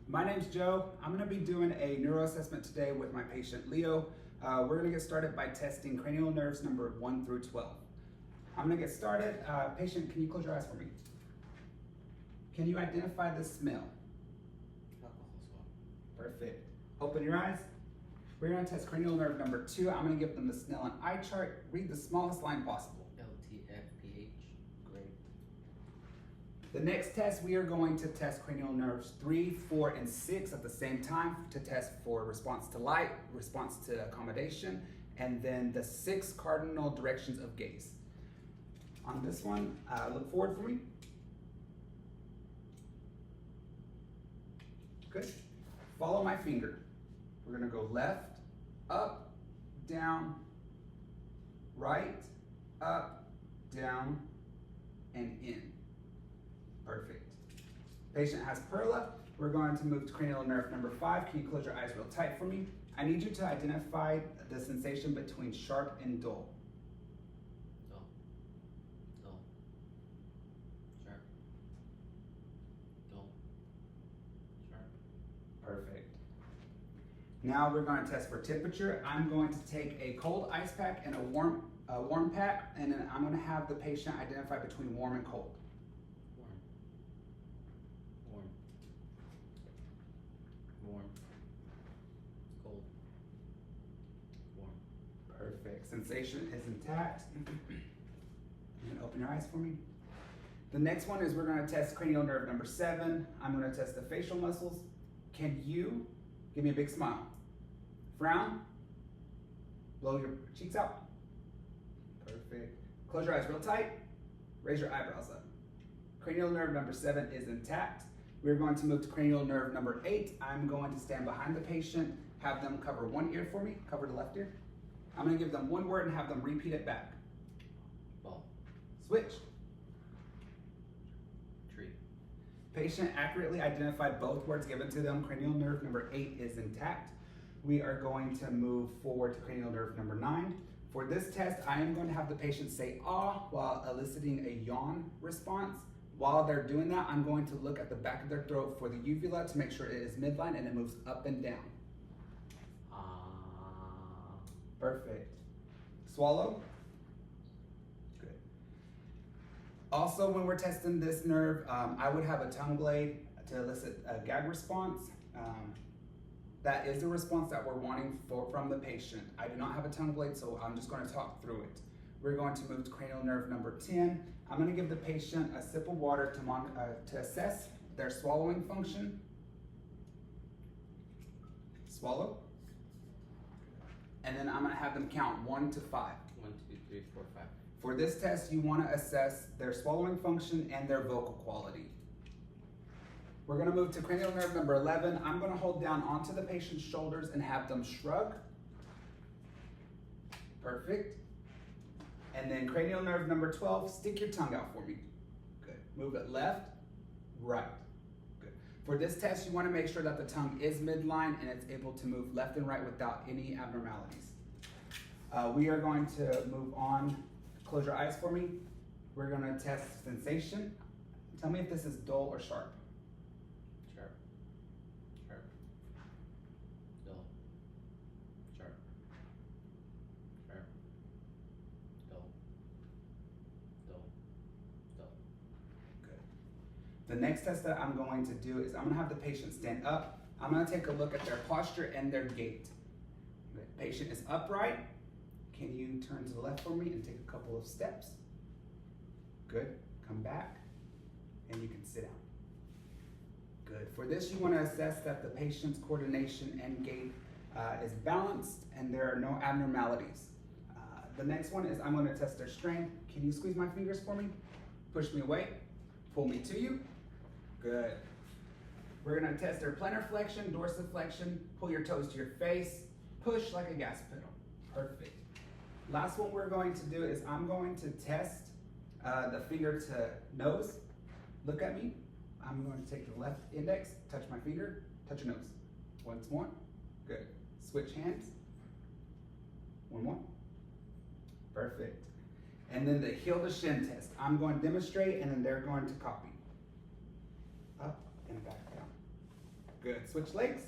My name's Joe. I'm going to be doing a neuro assessment today with my patient Leo. We're going to get started by testing cranial nerves number 1 through 12. I'm going to get started. Patient, can you close your eyes for me? Can you identify the smell? Alcohol swab. Perfect. Open your eyes. We're going to test cranial nerve number 2. I'm going to give them the Snellen eye chart. Read the smallest line possible. LTFPH. Great. The next test, we are going to test cranial nerves 3, 4, and 6 at the same time to test for response to light, response to accommodation, and then the 6 cardinal directions of gaze. On this one, look forward for me. Good. Follow my finger. We're gonna go left, up, down, right, up, down, and in. Perfect. Patient has Perla. We're going to move to cranial nerve number 5. Can you close your eyes real tight for me? I need you to identify the sensation between sharp and dull. Dull. Dull. Sharp. Dull. Sharp. Perfect. Now we're going to test for temperature. I'm going to take a cold ice pack and a warm pack, and then I'm going to have the patient identify between warm and cold. Warm. Warm. Warm. Cold. Warm. Perfect. Sensation is intact. And open your eyes for me. The next one is we're going to test cranial nerve number 7. I'm going to test the facial muscles. Can you give me a big smile? Frown. Blow your cheeks out. Perfect. Close your eyes real tight. Raise your eyebrows up. Cranial nerve number 7 is intact. We're going to move to cranial nerve number 8. I'm going to stand behind the patient, have them cover one ear for me, cover the left ear. I'm going to give them one word and have them repeat it back. Ball. Switch. Tree. Patient accurately identified both words given to them. Cranial nerve number 8 is intact. We are going to move forward to cranial nerve number 9. For this test, I am going to have the patient say ah while eliciting a yawn response. While they're doing that, I'm going to look at the back of their throat for the uvula to make sure it is midline and it moves up and down. Perfect. Swallow. Good. Also, when we're testing this nerve, I would have a tongue blade to elicit a gag response. That is a response that we're wanting from the patient. I do not have a tongue blade, so I'm just going to talk through it. We're going to move to cranial nerve number 10. I'm going to give the patient a sip of water to assess their swallowing function. Swallow. And then I'm going to have them count 1 to 5. 1, 2, 3, 4, 5. For this test, you want to assess their swallowing function and their vocal quality. We're going to move to cranial nerve number 11. I'm going to hold down onto the patient's shoulders and have them shrug. Perfect. And then cranial nerve number 12, stick your tongue out for me. Good. Move it left, right. Good. For this test, you want to make sure that the tongue is midline and it's able to move left and right without any abnormalities. We are going to move on. Close your eyes for me. We're going to test sensation. Tell me if this is dull or sharp. Sharp. Sharp. Dull. Sharp. Sharp. Dull. Dull. Dull. Good. The next test that I'm going to do is I'm going to have the patient stand up. I'm going to take a look at their posture and their gait. The patient is upright. Can you turn to the left for me and take a couple of steps? Good. Come back and you can sit down. Good. For this, you want to assess that the patient's coordination and gait is balanced and there are no abnormalities. The next one is I'm going to test their strength. Can you squeeze my fingers for me? Push me away. Pull me to you. Good. We're going to test their plantar flexion, dorsiflexion. Pull your toes to your face. Push like a gas pedal. Perfect. Last one we're going to do is I'm going to test the finger to nose. Look at me. I'm going to take the left index, touch my finger, touch your nose. Once more. Good. Switch hands. One more. Perfect. And then the heel to shin test. I'm going to demonstrate and then they're going to copy. Up and back down. Good. Switch legs.